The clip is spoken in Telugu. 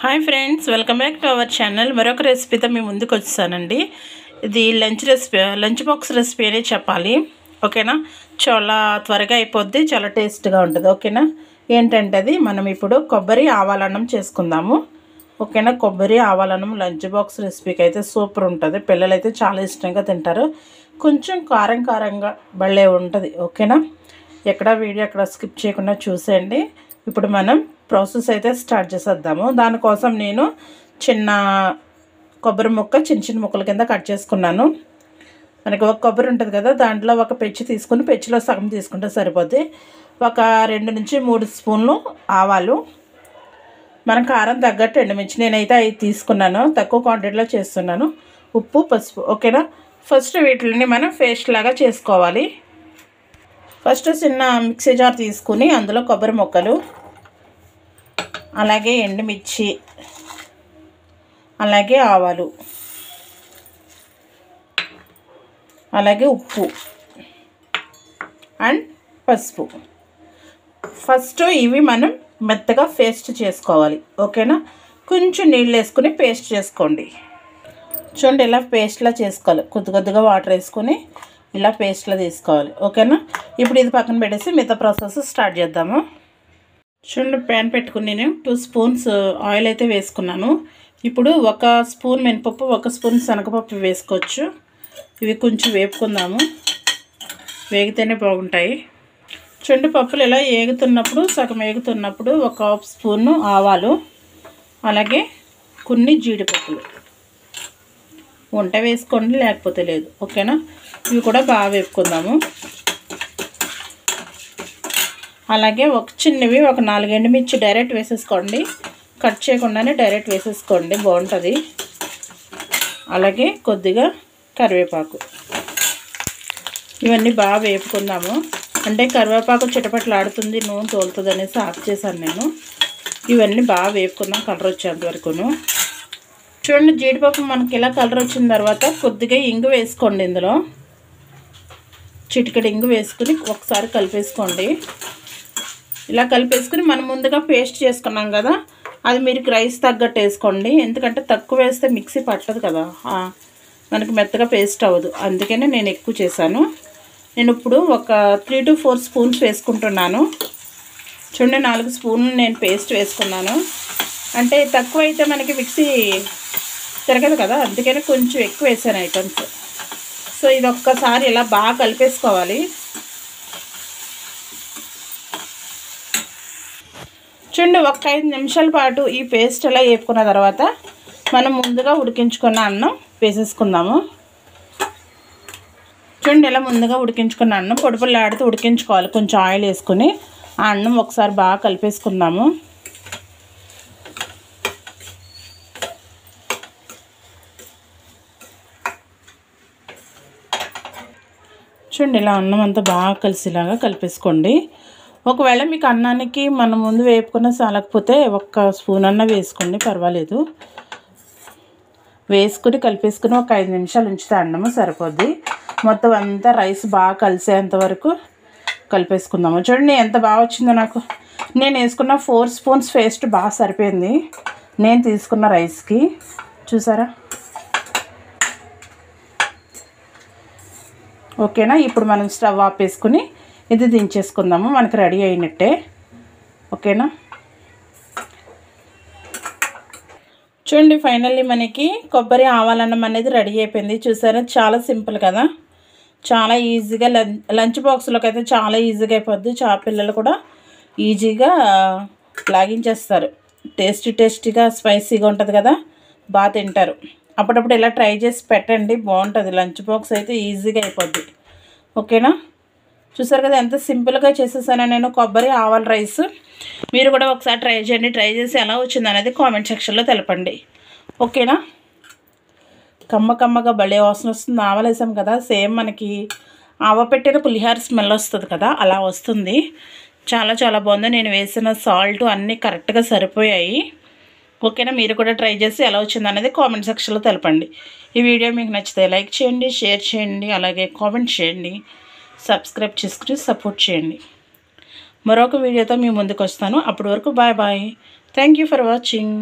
Hi friends, welcome back to our channel. మరొక రెసిపీతో మీ ముందుకు వచ్చానండి. ఇది లంచ్ బాక్స్ రెసిపీ అనే చెప్పాలి. ఓకేనా, చాలా త్వరగా అయిపోద్ది, చాలా టేస్ట్గా ఉంటుంది. ఓకేనా, ఏంటంటే అది మనం ఇప్పుడు కొబ్బరి ఆవాలన్నం చేసుకుందాము. ఓకేనా, కొబ్బరి ఆవాలన్నం లంచ్ బాక్స్ రెసిపీకి అయితే సూపర్ ఉంటుంది. పిల్లలైతే చాలా ఇష్టంగా తింటారు. కొంచెం కారంగా భలే ఉంటుంది. ఓకేనా, ఎక్కడ వీడియో ఎక్కడ స్కిప్ చేయకుండా చూసేయండి. ఇప్పుడు మనం ప్రాసెస్ అయితే స్టార్ట్ చేసేద్దాము. దానికోసం నేను చిన్న కొబ్బరి ముక్క చిన్న ముక్కల కింద కట్ చేసుకున్నాను. మనకి ఒక కొబ్బరి ఉంటుంది కదా, దాంట్లో ఒక పెచ్చి తీసుకుని పెచ్చిలో సగం తీసుకుంటే సరిపోద్ది. ఒక 2 నుంచి 3 స్పూన్లు ఆవాలు, మనం కారం తగ్గట్టు ఎండుమిర్చి, నేనైతే 5 తీసుకున్నాను, తక్కువ క్వాంటిటీలో చేస్తున్నాను. ఉప్పు, పసుపు. ఓకేనా, ఫస్ట్ వీటిని మనం పేస్ట్ లాగా చేసుకోవాలి. ఫస్ట్ చిన్న మిక్సీ జార్ తీసుకుని అందులో కొబ్బరి ముక్కలు, అలాగే ఎండుమిర్చి, అలాగే ఆవాలు, అలాగే ఉప్పు అండ్ పసుపు. ఫస్ట్ ఇవి మనం మెత్తగా పేస్ట్ చేసుకోవాలి. ఓకేనా, కొంచెం నీళ్ళు వేసుకుని పేస్ట్ చేసుకోండి. చూడండి, ఇలా పేస్ట్లా చేసుకోవాలి. కొద్దిగా వాటర్ వేసుకొని ఇలా పేస్ట్లో తీసుకోవాలి. ఓకేనా, ఇప్పుడు ఇది పక్కన పెట్టేసి మిగతా ప్రాసెస్ స్టార్ట్ చేద్దాము. చూడండి, ప్యాన్ పెట్టుకుని నేను 2 స్పూన్స్ ఆయిల్ అయితే వేసుకున్నాను. ఇప్పుడు 1 స్పూన్ మినపప్పు, 1 స్పూన్ శనగపప్పు వేసుకోవచ్చు. ఇవి కొంచెం వేపుకుందాము, వేగితేనే బాగుంటాయి. చూడండి, పప్పులు ఇలా సగం ఏగుతున్నప్పుడు 1 స్పూను ఆవాలు, అలాగే కొన్ని జీడిపప్పులు ఉంట వేసుకోండి, లేకపోతే లేదు. ఓకేనా, ఇవి కూడా బాగా వేపుకుందాము. అలాగే చిన్నవి 4 ఎండుమిర్చి డైరెక్ట్ వేసేసుకోండి, కట్ చేయకుండానే డైరెక్ట్ వేసేసుకోండి, బాగుంటుంది. అలాగే కొద్దిగా కరివేపాకు. ఇవన్నీ బాగా వేపుకుందాము. అంటే కరివేపాకు చిటపట్లాడుతుంది, నూనె తోలుతుంది అనేసి ఆఫ్ చేశాను నేను. ఇవన్నీ బాగా వేపుకుందాం కలర్ వచ్చేంత వరకును. చూడండి, జీడిపప్పు మనకి ఇలా కలర్ వచ్చిన తర్వాత కొద్దిగా ఇంగు వేసుకోండి. ఇందులో చిటికెడు ఇంగు వేసుకుని ఒకసారి కలిపేసుకోండి. ఇలా కలిపేసుకుని మనం ముందుగా పేస్ట్ చేసుకున్నాం కదా, అది మీరు రైస్ తగ్గట్టు వేసుకోండి. ఎందుకంటే తక్కువ వేస్తే మిక్సీ పట్టదు కదా, మనకి మెత్తగా పేస్ట్ అవ్వదు. అందుకనే నేను ఎక్కువ చేశాను. నేను ఇప్పుడు ఒక 3 to 4 స్పూన్స్ వేసుకుంటున్నాను. చూడండి, 4 స్పూన్లు నేను పేస్ట్ వేసుకున్నాను. అంటే తక్కువ అయితే మనకి మిక్సీ తిరగదు కదా, అందుకని కొంచెం ఎక్కువ వేసాను ఐటమ్స్. సో ఇది ఒక్కసారి ఇలా బాగా కలిపేసుకోవాలి. చూడండి, 5 నిమిషాల పాటు ఈ పేస్ట్ అలా వేపుకున్న తర్వాత మనం ముందుగా ఉడికించుకున్న అన్నం వేసేసుకుందాము. చూడండి, ఇలా ముందుగా ఉడికించుకున్న అన్నం పొడిపొడిలాడుతూ ఉడికించుకోవాలి. కొంచెం ఆయిల్ వేసుకుని ఆ అన్నం ఒకసారి బాగా కలిపేసుకుందాము. చూడండి, ఇలా అన్నం అంతా బాగా కలిసిలాగా కలిపేసుకోండి. ఒకవేళ మీకు అన్నానికి మనం ముందు వేపుకున్న సాలకపోతే 1 స్పూన్ అన్న వేసుకోండి, పర్వాలేదు. వేసుకుని కలిపేసుకుని ఒక 5 నిమిషాలు ఉంచితే అన్నము సరిపోద్ది. మొత్తం అంతా రైస్ బాగా కలిసేంత వరకు కలిపేసుకుందాము. చూడండి ఎంత బాగా వచ్చిందో నాకు. నేను వేసుకున్న 4 స్పూన్స్ పేస్ట్ బాగా సరిపోయింది నేను తీసుకున్న రైస్కి. చూసారా? ఓకేనా, ఇప్పుడు మనం స్టవ్ ఆపేసుకుని ఇది దించేసుకుందాము. మనకు రెడీ అయినట్టే. ఓకేనా, చూడండి, ఫైనల్లీ మనకి కొబ్బరి ఆవాలన్నం అనేది రెడీ అయిపోయింది. చూసారా, చాలా సింపుల్ కదా, చాలా ఈజీగా లంచ్ బాక్స్లోకి అయితే చాలా ఈజీగా అయిపోద్ది. పిల్లలు కూడా ఈజీగా లాగించేస్తారు. టేస్టీగా స్పైసీగా ఉంటుంది కదా, బాగా తింటారు. అప్పుడప్పుడు ఇలా ట్రై చేసి పెట్టండి, బాగుంటుంది. లంచ్ బాక్స్ అయితే ఈజీగా అయిపోద్ది. ఓకేనా, చూసారు కదా ఎంత సింపుల్గా చేసేసాను నేను కొబ్బరి ఆవాల రైస్. మీరు కూడా ఒకసారి ట్రై చేయండి. ట్రై చేసి ఎలా వచ్చింది అనేది కామెంట్ సెక్షన్లో తెలపండి. ఓకేనా, కమ్మగా భలే వాసన వస్తుంది. ఆవాలు వేసాం కదా, సేమ్ మనకి ఆవ పెట్టిన పులిహార స్మెల్ వస్తుంది కదా, అలా వస్తుంది. చాలా బాగుంది. నేను వేసిన సాల్ట్ అన్నీ కరెక్ట్గా సరిపోయాయి. ఓకేనా, మీరు కూడా ట్రై చేసి ఎలా వచ్చింది అనేది కామెంట్ సెక్షన్లో తెలపండి. ఈ వీడియో మీకు నచ్చితే లైక్ చేయండి, షేర్ చేయండి, అలాగే కామెంట్ చేయండి, సబ్స్క్రైబ్ చేసుకుని సపోర్ట్ చేయండి. మరొక వీడియోతో మీ ముందుకు వస్తాను. అప్పటి వరకు bye. Thank you for watching.